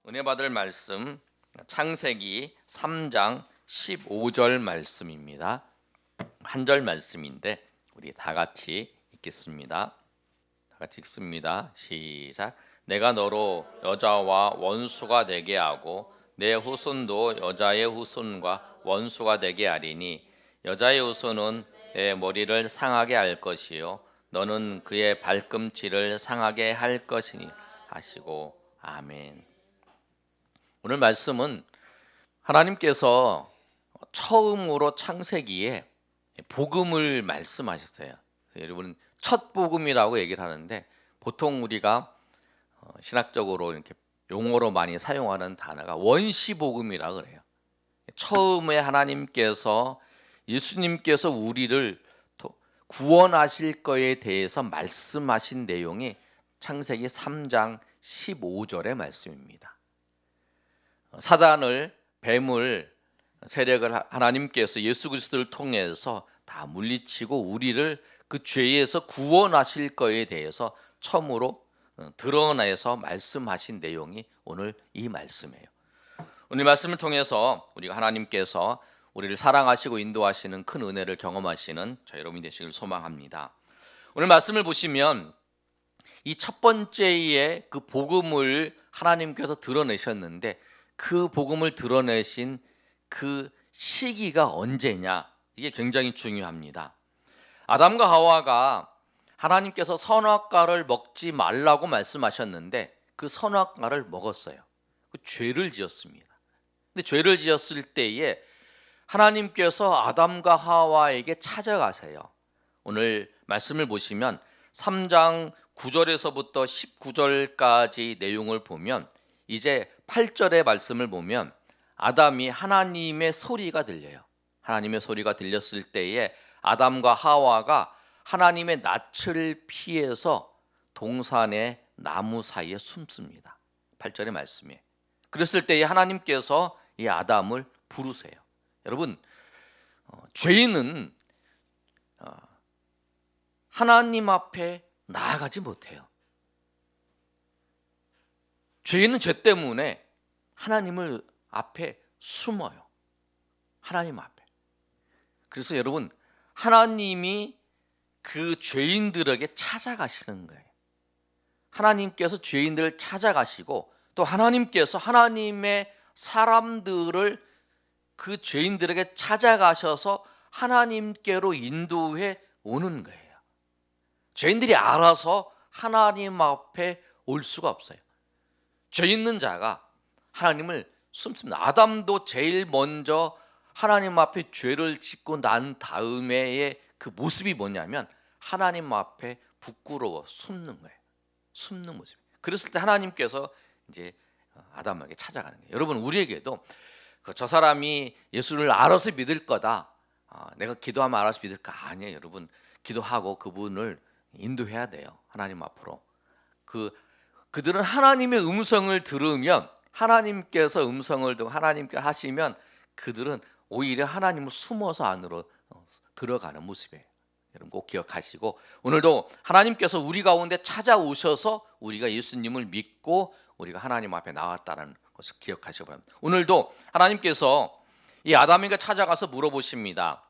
은혜 받을 말씀 창세기 3장 15절 말씀입니다. 한 절 말씀인데 우리 다 같이 읽겠습니다. 다 같이 읽습니다. 시작. 내가 너로 여자와 원수가 되게 하고 내 후손도 여자의 후손과 원수가 되게 하리니 여자의 후손은 내 머리를 상하게 할 것이요 너는 그의 발꿈치를 상하게 할 것이니 하시고 아멘. 오늘 말씀은 하나님께서 처음으로 창세기에 복음을 말씀하셨어요. 여러분 첫 복음이라고 얘기를 하는데 보통 우리가 신학적으로 이렇게 용어로 많이 사용하는 단어가 원시 복음이라고 그래요. 처음에 하나님께서 예수님께서 우리를 구원하실 거에 대해서 말씀하신 내용이 창세기 3장 15절의 말씀입니다. 사단을 뱀을 세력을 하나님께서 예수 그리스도를 통해서 다 물리치고 우리를 그 죄에서 구원하실 거에 대해서 처음으로 드러내서 말씀하신 내용이 오늘 이 말씀이에요. 오늘 말씀을 통해서 우리가 하나님께서 우리를 사랑하시고 인도하시는 큰 은혜를 경험하시는 저 여러분이 되시길 소망합니다. 오늘 말씀을 보시면 이 첫 번째의 그 복음을 하나님께서 드러내셨는데 그 복음을 드러내신 그 시기가 언제냐, 이게 굉장히 중요합니다. 아담과 하와가 하나님께서 선악과를 먹지 말라고 말씀하셨는데 그 선악과를 먹었어요. 그 죄를 지었습니다. 근데 죄를 지었을 때에 하나님께서 아담과 하와에게 찾아가세요. 오늘 말씀을 보시면 3장 9절에서부터 19절까지 내용을 보면 이제 8절의 말씀을 보면 아담이 하나님의 소리가 들려요. 하나님의 소리가 들렸을 때에 아담과 하와가 하나님의 낯을 피해서 동산의 나무 사이에 숨습니다. 8절의 말씀에. 그랬을 때에 하나님께서 이 아담을 부르세요. 여러분, 죄인은 하나님 앞에 나아가지 못해요. 죄인은 죄 때문에 하나님을 앞에 숨어요. 하나님 앞에. 그래서 여러분, 하나님이 그 죄인들에게 찾아가시는 거예요. 하나님께서 죄인들을 찾아가시고 또 하나님께서 하나님의 사람들을 그 죄인들에게 찾아가셔서 하나님께로 인도해 오는 거예요. 죄인들이 알아서 하나님 앞에 올 수가 없어요. 죄 있는 자가 하나님을 숨습니다. 아담도 제일 먼저 하나님 앞에 죄를 짓고 난 다음에의 그 모습이 뭐냐면 하나님 앞에 부끄러워 숨는 거예요. 숨는 모습. 그랬을 때 하나님께서 이제 아담에게 찾아가는 거예요. 여러분, 우리에게도 저 사람이 예수를 알아서 믿을 거다. 내가 기도하면 알아서 믿을까? 아니에요. 여러분, 기도하고 그분을 인도해야 돼요. 하나님 앞으로. 그들은 하나님의 음성을 들으면 하나님께서 음성을 듣고 하나님께 하시면 그들은 오히려 하나님을 숨어서 안으로 들어가는 모습이에요. 여러분 꼭 기억하시고 오늘도 하나님께서 우리 가운데 찾아오셔서 우리가 예수님을 믿고 우리가 하나님 앞에 나왔다는 것을 기억하시기 바랍니다. 오늘도 하나님께서 이 아담에게 찾아가서 물어보십니다.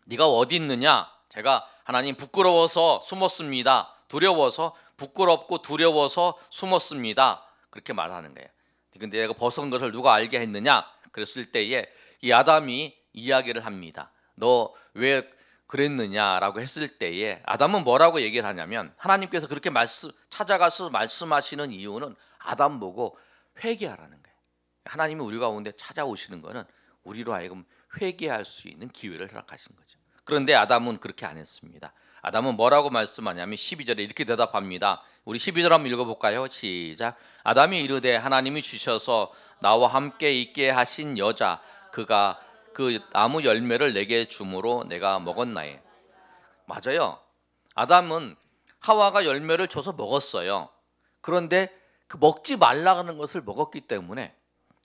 네가 어디 있느냐? 제가 하나님 부끄러워서 숨었습니다. 두려워서 부끄럽고 두려워서 숨었습니다. 그렇게 말하는 거예요. 근데 내가 벗은 것을 누가 알게 했느냐? 그랬을 때에 이 아담이 이야기를 합니다. 너 왜 그랬느냐라고 했을 때에 아담은 뭐라고 얘기를 하냐면 하나님께서 그렇게 찾아가서 말씀하시는 이유는 아담 보고 회개하라는 거예요. 하나님이 우리 가운데 찾아오시는 거는 우리로 하여금 회개할 수 있는 기회를 허락하신 거죠. 그런데 아담은 그렇게 안 했습니다. 아담은 뭐라고 말씀하냐면 12절에 이렇게 대답합니다. 우리 12절 한번 읽어볼까요? 시작. 아담이 이르되 하나님이 주셔서 나와 함께 있게 하신 여자 그가 그 나무 열매를 내게 주므로 내가 먹었나에. 맞아요. 아담은 하와가 열매를 줘서 먹었어요. 그런데 그 먹지 말라는 것을 먹었기 때문에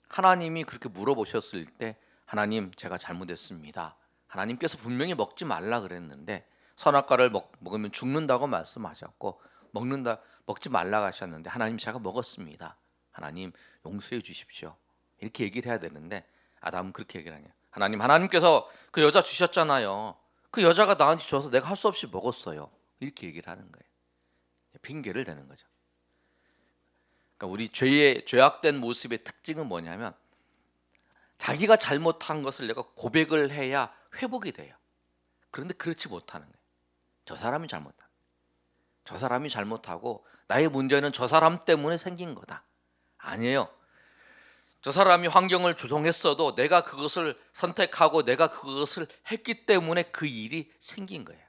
하나님이 그렇게 물어보셨을 때 하나님 제가 잘못했습니다. 하나님께서 분명히 먹지 말라 그랬는데 선악과를 먹으면 죽는다고 말씀하셨고 먹지 말라 하셨는데 하나님 제가 먹었습니다. 하나님 용서해 주십시오. 이렇게 얘기를 해야 되는데 아담은 그렇게 얘기를 하냐. 하나님께서 그 여자 주셨잖아요. 그 여자가 나한테 줘서 내가 할 수 없이 먹었어요. 이렇게 얘기를 하는 거예요. 핑계를 대는 거죠. 그러니까 우리 죄악된 모습의 특징은 뭐냐면 자기가 잘못한 것을 내가 고백을 해야 회복이 돼요. 그런데 그렇지 못하는 거예요. 저 사람이 잘못한. 저 사람이 잘못하고 나의 문제는 저 사람 때문에 생긴 거다. 아니에요. 저 사람이 환경을 조성했어도 내가 그것을 선택하고 내가 그것을 했기 때문에 그 일이 생긴 거예요.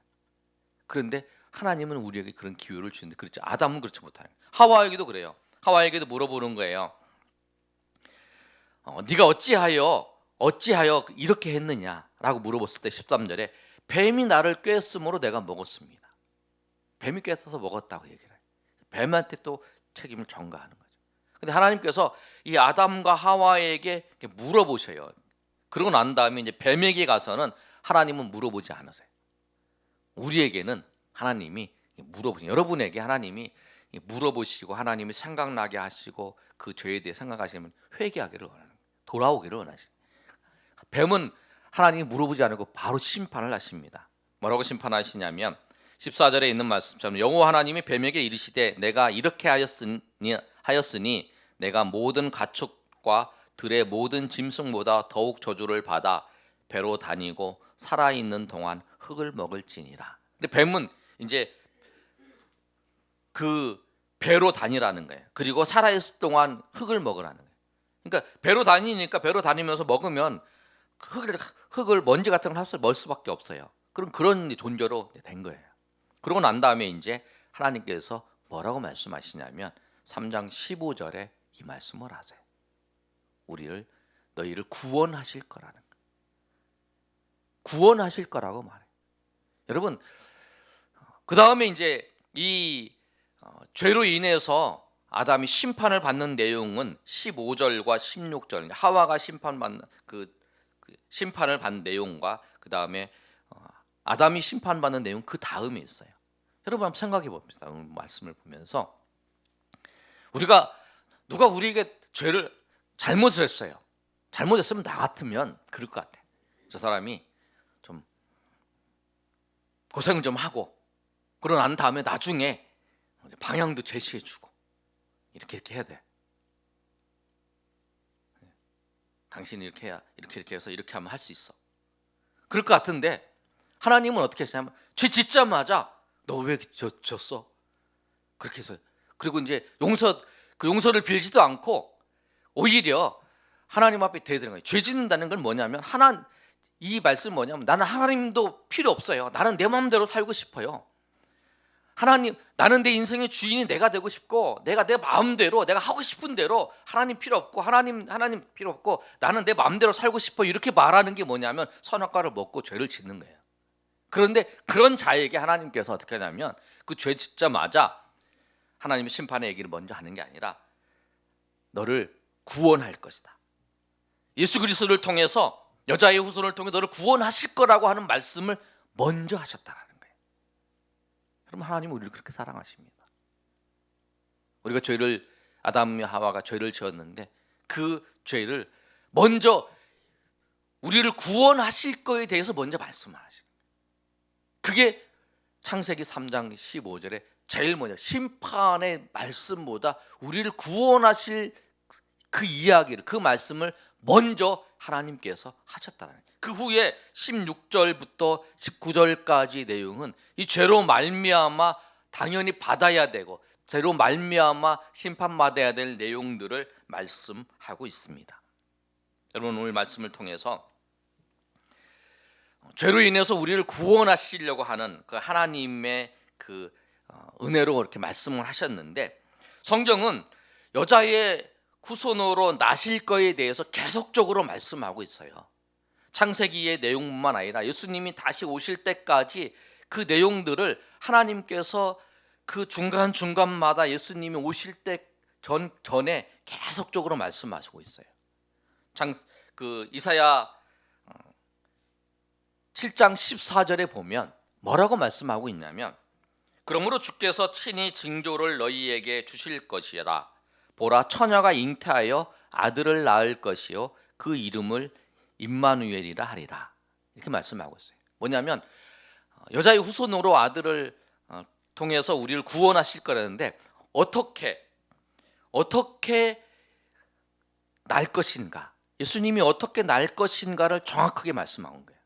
그런데 하나님은 우리에게 그런 기회를 주는데 그렇지 아담은 그렇지 못하는 거예요. 하와에게도 그래요. 하와에게도 물어보는 거예요. 네가 어찌하여 이렇게 했느냐라고 물어봤을 때 13절에 뱀이 나를 꿰었으므로 내가 먹었습니다. 뱀이 꿰어서 먹었다고 얘기를 해요. 뱀한테 또 책임을 전가하는 거죠. 근데 하나님께서 이 아담과 하와에게 물어보셔요. 그러고 난 다음에 이제 뱀에게 가서는 하나님은 물어보지 않으세요. 우리에게는 하나님이 물어보시고 여러분에게 하나님이 물어보시고 하나님이 생각나게 하시고 그 죄에 대해 생각하시면 회개하기를 원하는 거예요. 돌아오기를 원하시는 거예요. 뱀은 하나님이 물어보지 않고 바로 심판을 하십니다. 뭐라고 심판하시냐면 14절에 있는 말씀처럼 여호와 하나님이 뱀에게 이르시되 내가 이렇게 하였으니 내가 모든 가축과 들의 모든 짐승보다 더욱 저주를 받아 배로 다니고 살아있는 동안 흙을 먹을지니라. 근데 뱀은 이제 그 배로 다니라는 거예요. 그리고 살아있을 동안 흙을 먹으라는 거예요. 그러니까 배로 다니니까 배로 다니면서 먹으면 흙을 먼지 같은 걸 먹을 수밖에 없어요. 그럼 그런 존재로 된 거예요. 그러고 난 다음에 이제 하나님께서 뭐라고 말씀하시냐면 3장 15절에 이 말씀을 하세요. 너희를 구원하실 거라는 거예요. 구원하실 거라고 말해요. 여러분 그 다음에 이제 이 죄로 인해서 아담이 심판을 받는 내용은 15절과 16절 하와가 심판을 받는 내용과 그 다음에 아담이 심판받는 내용 그 다음에 있어요. 여러분 한번 생각해 봅시다. 오늘 말씀을 보면서 누가 우리에게 잘못을 했어요. 잘못했으면 나 같으면 그럴 것 같아. 저 사람이 좀 고생을 좀 하고 그러고 난 다음에 나중에 방향도 제시해주고 이렇게 해야 돼. 당신이 이렇게 해야 이렇게 해서 이렇게 하면 할 수 있어. 그럴 것 같은데 하나님은 어떻게 하시냐면 죄 짓자마자 너 왜 졌어? 그렇게 해서 그리고 이제 용서를 빌지도 않고 오히려 하나님 앞에 대드는 거예요. 죄 짓는다는 건 뭐냐면 이 말씀 뭐냐면 나는 하나님도 필요 없어요. 나는 내 마음대로 살고 싶어요. 나는 내 인생의 주인이 내가 되고 싶고 내가 내 마음대로 내가 하고 싶은 대로 하나님 필요 없고 하나님 필요 없고 나는 내 마음대로 살고 싶어 이렇게 말하는 게 뭐냐면 선악과를 먹고 죄를 짓는 거예요. 그런데 그런 자에게 하나님께서 어떻게 하냐면 그 죄 짓자마자 하나님의 심판의 얘기를 먼저 하는 게 아니라 너를 구원할 것이다. 예수 그리스도를 통해서 여자의 후손을 통해 너를 구원하실 거라고 하는 말씀을 먼저 하셨다라는 거예요. 여러분 하나님은 우리를 그렇게 사랑하십니다. 우리가 아담과 하와가 죄를 지었는데 그 죄를 먼저 우리를 구원하실 거에 대해서 먼저 말씀을 하시는 거예요. 그게 창세기 3장 15절에 제일 먼저 심판의 말씀보다 우리를 구원하실 그 이야기를 그 말씀을 먼저 하나님께서 하셨다는 거예요. 그 후에 16절부터 19절까지 내용은 이 죄로 말미암아 당연히 받아야 되고 죄로 말미암아 심판받아야 될 내용들을 말씀하고 있습니다. 여러분 오늘 말씀을 통해서 죄로 인해서 우리를 구원하시려고 하는 그 하나님의 그 은혜로 이렇게 말씀을 하셨는데 성경은 여자의 후손으로 나실 거에 대해서 계속적으로 말씀하고 있어요. 창세기의 내용뿐만 아니라 예수님이 다시 오실 때까지 그 내용들을 하나님께서 그 중간중간마다 예수님이 오실 때 전에 계속적으로 말씀하시고 있어요. 이사야 7장 14절에 보면 뭐라고 말씀하고 있냐면 그러므로 주께서 친히 징조를 너희에게 주실 것이라 보라 처녀가 잉태하여 아들을 낳을 것이요 그 이름을 임마누엘이라 하리라. 이렇게 말씀하고 있어요. 뭐냐면 여자의 후손으로 아들을 통해서 우리를 구원하실 거라는데 어떻게 날 것인가, 예수님이 어떻게 날 것인가를 정확하게 말씀한 거예요.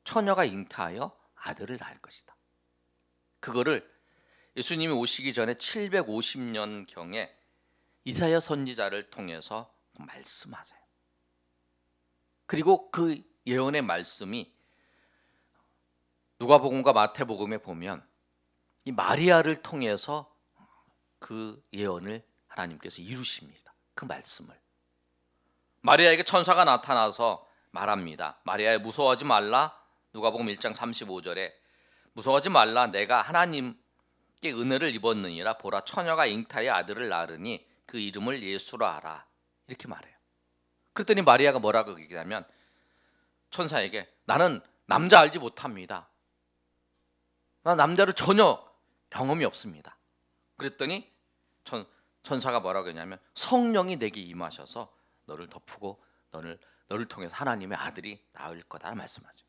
처녀가 잉태하여 아들을 낳을 것이다. 그거를 예수님이 오시기 전에 750년경에 이사야 선지자를 통해서 말씀하세요. 그리고 그 예언의 말씀이 누가복음과 마태복음에 보면 이 마리아를 통해서 그 예언을 하나님께서 이루십니다. 그 말씀을 마리아에게 천사가 나타나서 말합니다. 마리아야 무서워하지 말라. 누가복음 1장 35절에 무서워하지 말라. 내가 하나님께 은혜를 입었느니라. 보라 처녀가 잉태하여 아들을 낳으니 그 이름을 예수라 하라. 이렇게 말해요. 그랬더니 마리아가 뭐라고 얘기하면 천사에게 나는 남자 알지 못합니다. 나 남자를 전혀 경험이 없습니다. 그랬더니 천사가 뭐라고 했냐면 성령이 내게 임하셔서 너를 덮고 너를 통해서 하나님의 아들이 나을 거다 말씀하죠.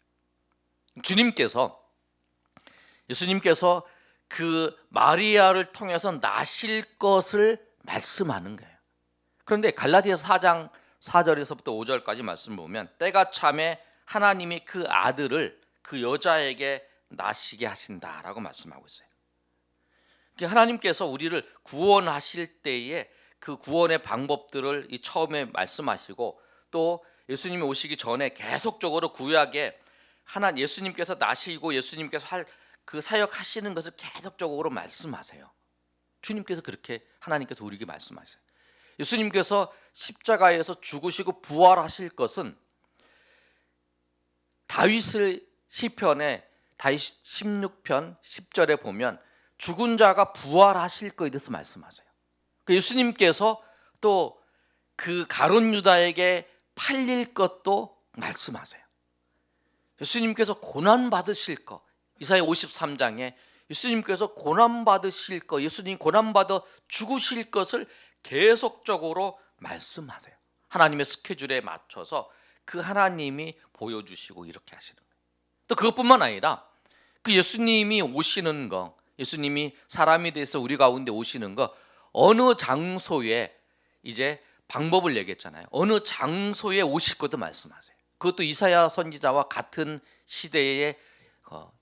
예수님께서 그 마리아를 통해서 나실 것을 말씀하는 거예요. 그런데 갈라디아서 4장 4절에서부터 5절까지 말씀을 보면 때가 참에 하나님이 그 아들을 그 여자에게 나시게 하신다라고 말씀하고 있어요. 하나님께서 우리를 구원하실 때에 그 구원의 방법들을 처음에 말씀하시고 또 예수님이 오시기 전에 계속적으로 구약에 예수님께서 나시고 예수님께서 그 사역하시는 것을 계속적으로 말씀하세요. 주님께서 그렇게 하나님께서 우리에게 말씀하세요. 예수님께서 십자가에서 죽으시고 부활하실 것은 다윗의 시편에 다윗 16편 10절에 보면 죽은 자가 부활하실 것에 대해서 말씀하세요. 예수님께서 또 그 가룟 유다에게 팔릴 것도 말씀하세요. 예수님께서 고난 받으실 것, 이사야 53장에 예수님께서 고난 받으실 것, 예수님 고난 받아 죽으실 것을 계속적으로 말씀하세요. 하나님의 스케줄에 맞춰서 그 하나님이 보여주시고 이렇게 하시는 거예요. 또 그것뿐만 아니라 그 예수님이 오시는 거, 예수님이 사람이 돼서 우리 가운데 오시는 거, 어느 장소에 이제 방법을 얘기했잖아요. 어느 장소에 오실 것도 말씀하세요. 그것도 이사야 선지자와 같은 시대의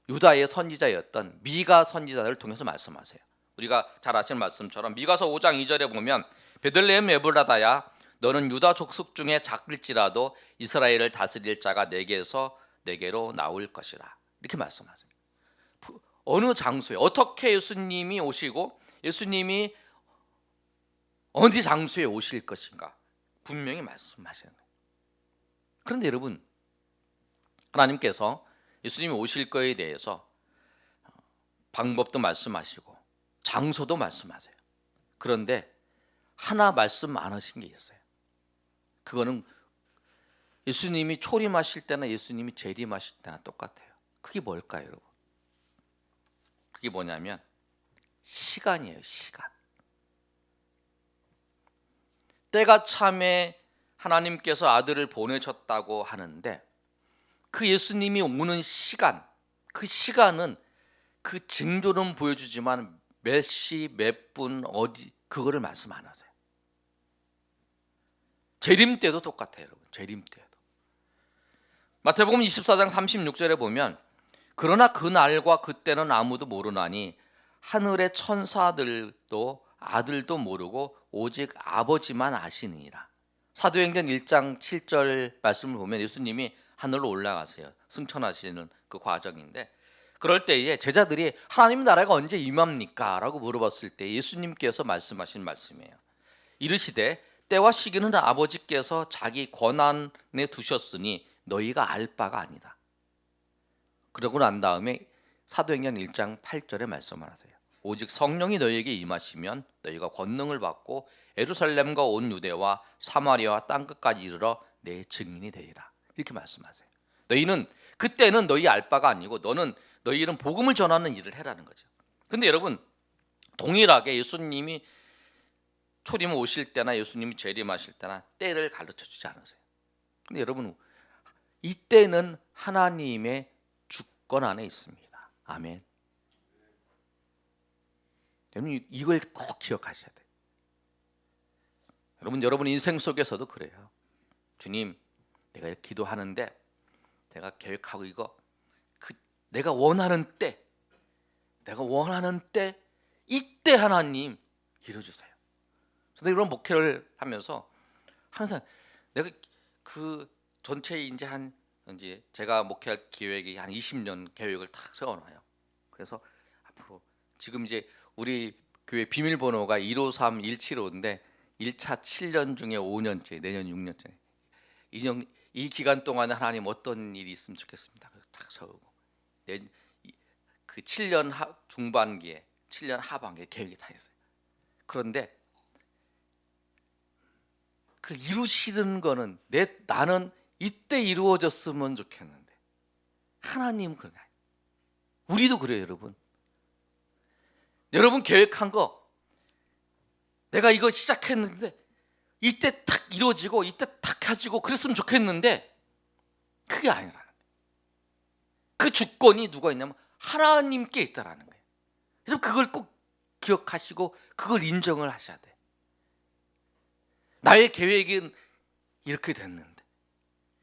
유다의 선지자였던 미가 선지자를 통해서 말씀하세요. 우리가 잘 아시는 말씀처럼 미가서 5장 2절에 보면 베들레헴 에브라다야 너는 유다 족속 중에 작을지라도 이스라엘을 다스릴 자가 내게로 나올 것이라. 이렇게 말씀하세요. 어느 장소에 어떻게 예수님이 오시고 예수님이 어디 장소에 오실 것인가 분명히 말씀하시는 거예요. 그런데 여러분, 하나님께서 예수님이 오실 거에 대해서 방법도 말씀하시고 장소도 말씀하세요. 그런데 하나 말씀 안 하신 게 있어요. 그거는 예수님이 초림하실 때나 예수님이 재림하실 때나 똑같아요. 그게 뭘까요, 여러분? 그게 뭐냐면 시간이에요. 시간. 때가 참에 하나님께서 아들을 보내셨다고 하는데 그 예수님이 오는 시간, 그 시간은 그 징조는 보여주지만 몇 시, 몇 분, 어디 그거를 말씀 안 하세요. 재림 때도 똑같아요, 여러분. 재림 때도. 마태복음 24장 36절에 보면 그러나 그 날과 그때는 아무도 모르나니 하늘의 천사들도 아들도 모르고 오직 아버지만 아시느니라. 사도행전 1장 7절 말씀을 보면 예수님이 하늘로 올라가세요. 승천하시는 그 과정인데 그럴 때에 제자들이 하나님 나라가 언제 임합니까? 라고 물어봤을 때 예수님께서 말씀하신 말씀이에요. 이르시되 때와 시기는 아버지께서 자기 권한에 두셨으니 너희가 알 바가 아니다. 그러고 난 다음에 사도행전 1장 8절에 말씀을 하세요. 오직 성령이 너희에게 임하시면 너희가 권능을 받고 예루살렘과 온 유대와 사마리아와 땅끝까지 이르러 내 증인이 되리라. 이렇게 말씀하세요. 너희는 그때는 너희 알 바가 아니고 너희는 복음을 전하는 일을 해라는 거죠. 근데 여러분, 동일하게 예수님이 초림 오실 때나 예수님이 재림하실 때나 때를 가르쳐 주지 않으세요. 근데 여러분, 이 때는 하나님의 주권 안에 있습니다. 아멘. 여러분, 이걸 꼭 기억하셔야 돼요. 여러분 인생 속에서도 그래요. 주님, 내가 이렇게 기도하는데 내가 계획하고 이거 내가 원하는 때, 이때 하나님 이루어주세요. 근데 이런 목회를 하면서 항상 내가 그 전체 이제 제가 목회할 기획이 한 20년 계획을 딱 세워놔요. 그래서 앞으로 지금 이제 우리 교회 비밀번호가 153, 175인데 1차 7년 중에 5년째, 내년 6년째. 이 기간 동안에 하나님 어떤 일이 있으면 좋겠습니다. 그래서 딱 세우고 그 7년 중반기에 7년 하반기에 계획이 다 있어요. 그런데 그 이루시는 거는 나는 이때 이루어졌으면 좋겠는데 하나님은 그러냐. 우리도 그래요, 여러분. 여러분 계획한 거 내가 이거 시작했는데 이때 탁 이루어지고 이때 탁 가지고 그랬으면 좋겠는데 그게 아니라는 거예요. 그 주권이 누가 있냐면 하나님께 있다라는 거예요. 여러분 그걸 꼭 기억하시고 그걸 인정을 하셔야 돼요. 나의 계획은 이렇게 됐는데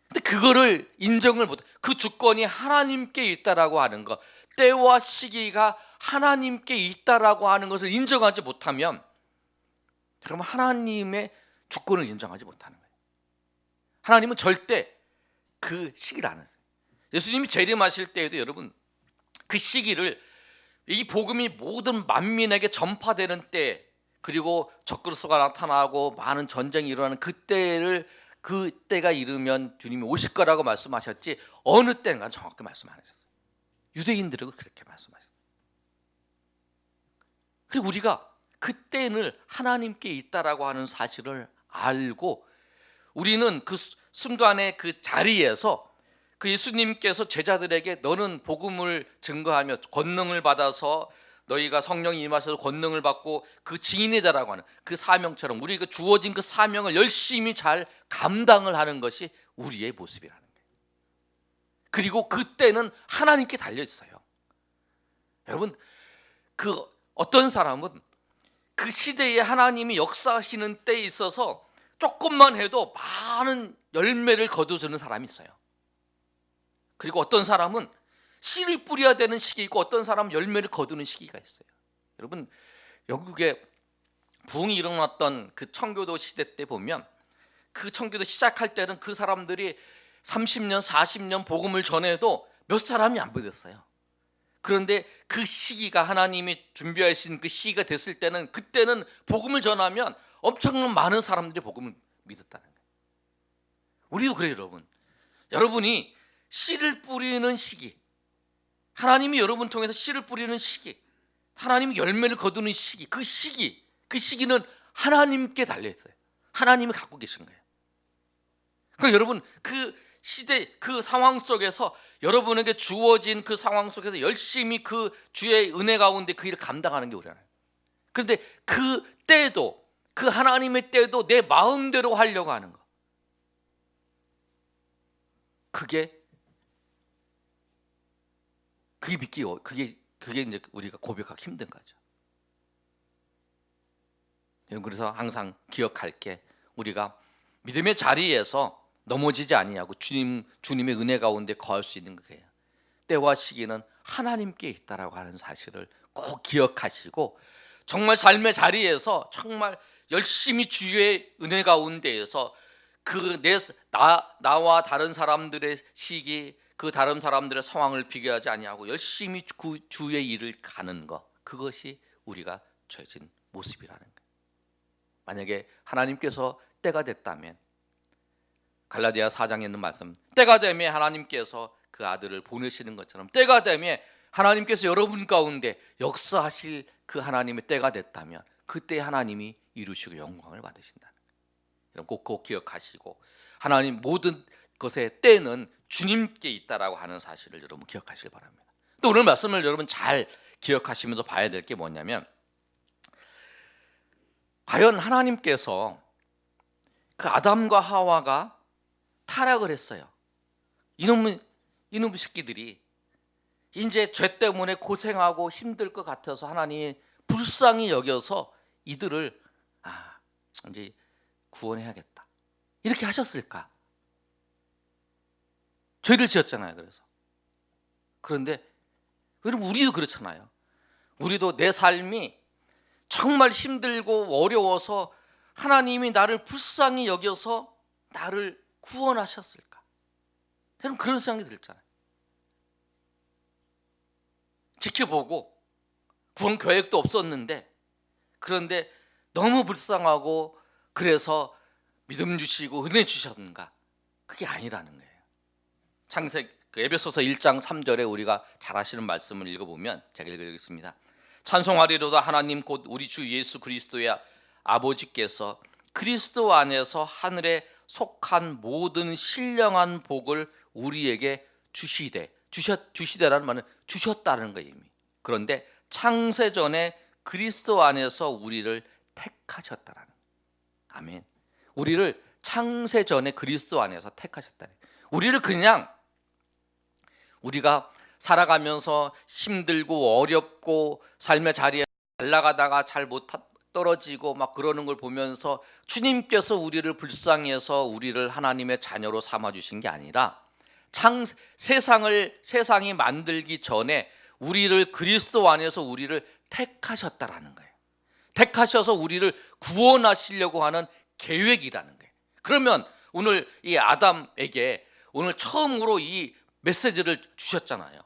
근데 그거를 인정을 못해. 그 주권이 하나님께 있다라고 하는 것, 때와 시기가 하나님께 있다라고 하는 것을 인정하지 못하면 그러면 하나님의 주권을 인정하지 못하는 거예요. 하나님은 절대 그 시기를 안 하세요. 예수님이 재림하실 때에도 여러분 그 시기를 이 복음이 모든 만민에게 전파되는 때, 그리고 적그리스도가 나타나고 많은 전쟁이 일어나는 그때가 이르면 주님이 오실 거라고 말씀하셨지 어느 때인가 정확히 말씀 안 하셨어요. 유대인들은 그렇게 말씀하셨어요. 그리고 우리가 그때는 하나님께 있다라고 하는 사실을 알고 우리는 그 순간의 그 자리에서 그 예수님께서 제자들에게 너는 복음을 증거하며 권능을 받아서 너희가 성령이 임하셔서 권능을 받고 그 증인이다라고 하는 그 사명처럼 우리가 주어진 그 사명을 열심히 잘 감당을 하는 것이 우리의 모습이라는 거예요. 그리고 그때는 하나님께 달려 있어요. 여러분 그 어떤 사람은 그 시대에 하나님이 역사하시는 때에 있어서 조금만 해도 많은 열매를 거둬주는 사람이 있어요. 그리고 어떤 사람은 씨를 뿌려야 되는 시기 있고 어떤 사람은 열매를 거두는 시기가 있어요. 여러분 영국에 부흥이 일어났던 그 청교도 시대 때 보면 그 청교도 시작할 때는 그 사람들이 30년 40년 복음을 전해도 몇 사람이 안 믿었어요. 그런데 그 시기가 하나님이 준비하신 그 시기가 됐을 때는 그때는 복음을 전하면 엄청난 많은 사람들이 복음을 믿었다는 거예요. 우리도 그래요, 여러분. 여러분이 씨를 뿌리는 시기, 하나님이 여러분 통해서 씨를 뿌리는 시기, 하나님이 열매를 거두는 시기, 그 시기는 하나님께 달려있어요. 하나님이 갖고 계신 거예요. 그러니까 여러분 그 시대 그 상황 속에서 여러분에게 주어진 그 상황 속에서 열심히 그 주의 은혜 가운데 그 일을 감당하는 게 우리잖아요. 그런데 그 때도 그 하나님의 때도 내 마음대로 하려고 하는 거, 그게 믿기 그게 이제 우리가 고백하기 힘든 거죠. 그래서 항상 기억할 게 우리가 믿음의 자리에서 넘어지지 아니하고 주님의 은혜 가운데 거할 수 있는 거예요. 때와 시기는 하나님께 있다라고 하는 사실을 꼭 기억하시고 정말 삶의 자리에서 정말 열심히 주의 은혜 가운데에서 나와 다른 사람들의 시기, 그 다른 사람들의 상황을 비교하지 아니하고 열심히 주의 일을 가는 것, 그것이 우리가 처해진 모습이라는 거예요. 만약에 하나님께서 때가 됐다면 갈라디아 4장에 있는 말씀, 때가 되매 하나님께서 그 아들을 보내시는 것처럼 때가 되매 하나님께서 여러분 가운데 역사하실 그 하나님의 때가 됐다면 그때 하나님이 이루시고 영광을 받으신다는 거예요. 여러분 꼭 기억하시고 하나님 모든 것의 때는 주님께 있다라고 하는 사실을 여러분 기억하시기 바랍니다. 또 오늘 말씀을 여러분 잘 기억하시면서 봐야 될 게 뭐냐면 과연 하나님께서 그 아담과 하와가 타락을 했어요. 이놈의 새끼들이 이제 죄 때문에 고생하고 힘들 것 같아서 하나님이 불쌍히 여겨서 이들을 이제 구원해야겠다 이렇게 하셨을까? 죄를 지었잖아요. 그런데 여러분, 우리도 그렇잖아요. 우리도 내 삶이 정말 힘들고 어려워서 하나님이 나를 불쌍히 여겨서 나를 구원하셨을까? 여러분, 그런 생각이 들잖아요. 지켜보고 구원 계획도 없었는데, 그런데 너무 불쌍하고 그래서 믿음 주시고 은혜 주셨는가? 그게 아니라는 거예요. 에베소서 1장 3절에 우리가 잘 아시는 말씀을 읽어보면, 제가 읽어드리겠습니다. 찬송하리로다 하나님 곧 우리 주 예수 그리스도의 아버지께서 그리스도 안에서 하늘에 속한 모든 신령한 복을 우리에게 주시되라는 말은 주셨다는 거예요. 이미. 그런데 창세전에 그리스도 안에서 우리를 택하셨다라는 거예요. 아멘. 우리를 창세전에 그리스도 안에서 택하셨다는 거예요. 우리를 그냥 우리가 살아가면서 힘들고 어렵고 삶의 자리에 잘 나가다가 잘 못 떨어지고 막 그러는 걸 보면서 주님께서 우리를 불쌍히 해서 우리를 하나님의 자녀로 삼아 주신 게 아니라 세상이 만들기 전에 우리를 그리스도 안에서 우리를 택하셨다라는 거예요. 택하셔서 우리를 구원하시려고 하는 계획이라는 거예요. 그러면 오늘 이 아담에게 오늘 처음으로 이 메시지를 주셨잖아요.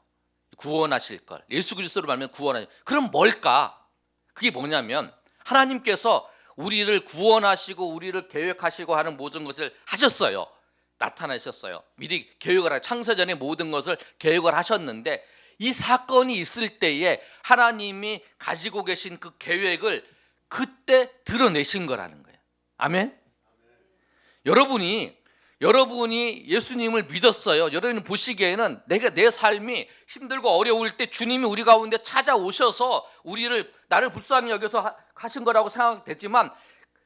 구원하실 걸, 예수 그리스도로 말하면 구원하실. 그럼 뭘까? 그게 뭐냐면 하나님께서 우리를 구원하시고 우리를 계획하시고 하는 모든 것을 하셨어요. 나타나셨어요. 미리 계획을 하셨어요. 창세전에 모든 것을 계획을 하셨는데, 이 사건이 있을 때에 하나님이 가지고 계신 그 계획을 그때 드러내신 거라는 거예요. 아멘. 여러분이 예수님을 믿었어요. 여러분 보시기에는 내 삶이 힘들고 어려울 때 주님이 우리 가운데 찾아오셔서 나를 불쌍히 여겨서 하신 거라고 생각되지만,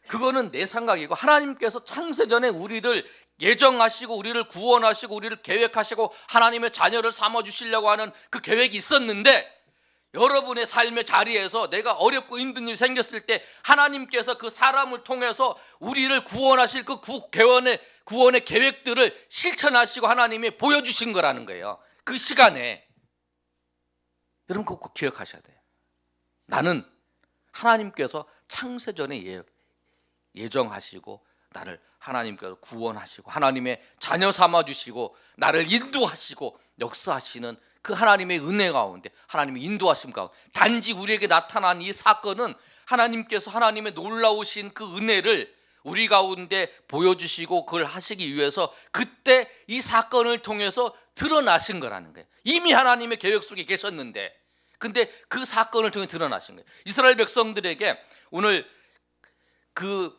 그거는 내 생각이고, 하나님께서 창세전에 우리를 예정하시고 우리를 구원하시고 우리를 계획하시고 하나님의 자녀를 삼아주시려고 하는 그 계획이 있었는데, 여러분의 삶의 자리에서 내가 어렵고 힘든 일이 생겼을 때 하나님께서 그 사람을 통해서 우리를 구원하실 그 구원의 계획들을 실천하시고 하나님이 보여주신 거라는 거예요. 그 시간에. 여러분 그거 꼭 기억하셔야 돼요. 나는 하나님께서 창세전에 예정하시고 나를 하나님께서 구원하시고 하나님의 자녀 삼아주시고 나를 인도하시고 역사하시는 그 하나님의 은혜 가운데, 하나님의 인도하심 가운데, 단지 우리에게 나타난 이 사건은 하나님께서 하나님의 놀라우신 그 은혜를 우리 가운데 보여주시고 그걸 하시기 위해서 그때 이 사건을 통해서 드러나신 거라는 거예요. 이미 하나님의 계획 속에 계셨는데, 근데 그 사건을 통해 드러나신 거예요. 이스라엘 백성들에게 오늘 그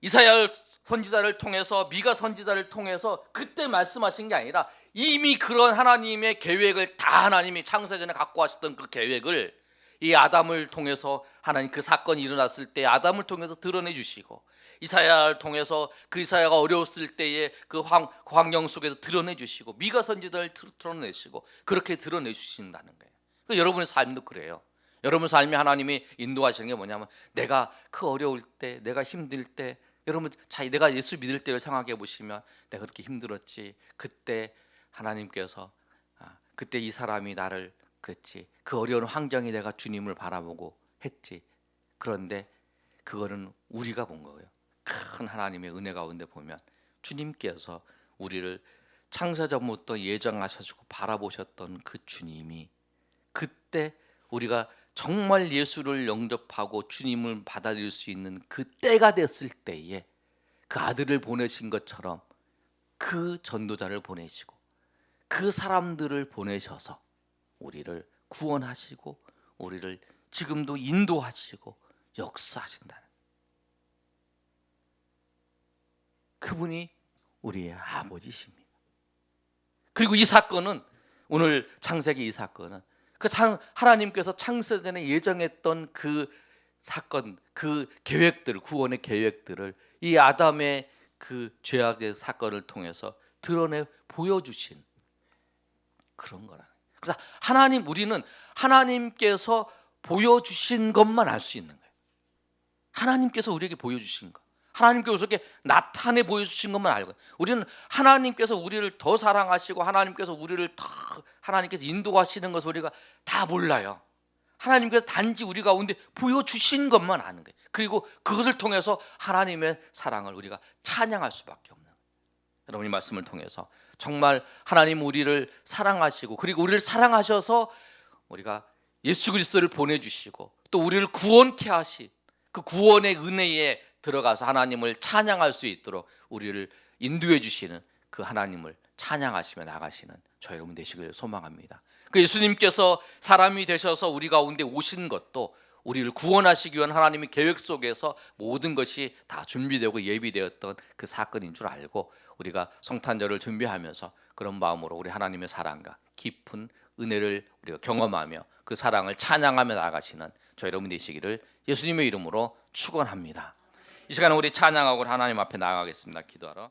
이사야 선지자를 통해서, 미가 선지자를 통해서 그때 말씀하신 게 아니라 이미 그런 하나님의 계획을 다 하나님이 창세전에 갖고 하셨던 그 계획을 이 아담을 통해서 하나님 그 사건이 일어났을 때 아담을 통해서 드러내 주시고, 이사야를 통해서 그 이사야가 어려웠을 때에 그 환경 속에서 드러내 주시고, 미가 선지자를 드러내시고 그렇게 드러내 주신다는 거예요. 여러분의 삶도 그래요. 여러분 삶이 하나님이 인도하시는 게 뭐냐면, 내가 그 어려울 때, 내가 힘들 때, 여러분 내가 예수 믿을 때를 생각해 보시면, 내가 그렇게 힘들었지, 그때 하나님께서 그때 이 사람이 나를 그랬지, 그 어려운 환경이 내가 주님을 바라보고 했지. 그런데 그거는 우리가 본 거예요. 큰 하나님의 은혜 가운데 보면 주님께서 우리를 창세전부터 예정하셔서 바라보셨던 그 주님이 그때 우리가 정말 예수를 영접하고 주님을 받아들일 수 있는 그 때가 됐을 때에 그 아들을 보내신 것처럼 그 전도자를 보내시고 그 사람들을 보내셔서 우리를 구원하시고 우리를 지금도 인도하시고 역사하신다는, 그분이 우리의 아버지십니다. 그리고 이 사건은, 오늘 창세기 이 사건은 하나님께서 창세전에 예정했던 그 사건, 그 계획들, 구원의 계획들을 이 아담의 그 죄악의 사건을 통해서 드러내 보여주신 그런 거라는 거예요. 그래서 우리는 하나님께서 보여주신 것만 알 수 있는 거예요. 하나님께서 우리에게 보여주신 것, 하나님께서 우리에게 나타내 보여주신 것만 알고, 우리는 하나님께서 우리를 더 사랑하시고 하나님께서 우리를 더 하나님께서 인도하시는 것을 우리가 다 몰라요. 하나님께서 단지 우리 가운데 보여주신 것만 아는 거예요. 그리고 그것을 통해서 하나님의 사랑을 우리가 찬양할 수밖에 없는 거예요. 여러분, 이 말씀을 통해서 정말 하나님 우리를 사랑하시고, 그리고 우리를 사랑하셔서 우리가 예수 그리스도를 보내주시고 또 우리를 구원케 하신 그 구원의 은혜에 들어가서 하나님을 찬양할 수 있도록 우리를 인도해 주시는 그 하나님을 찬양하시며 나가시는 저 여러분 되시길 소망합니다. 그 예수님께서 사람이 되셔서 우리 가운데 오신 것도 우리를 구원하시기 위한 하나님의 계획 속에서 모든 것이 다 준비되고 예비되었던 그 사건인 줄 알고 우리가 성탄절을 준비하면서 그런 마음으로 우리 하나님의 사랑과 깊은 은혜를 우리가 경험하며 그 사랑을 찬양하며 나가시는 저 여러분 되시기를 예수님의 이름으로 축원합니다. 이 시간에 우리 찬양하고 하나님 앞에 나가겠습니다. 기도하러.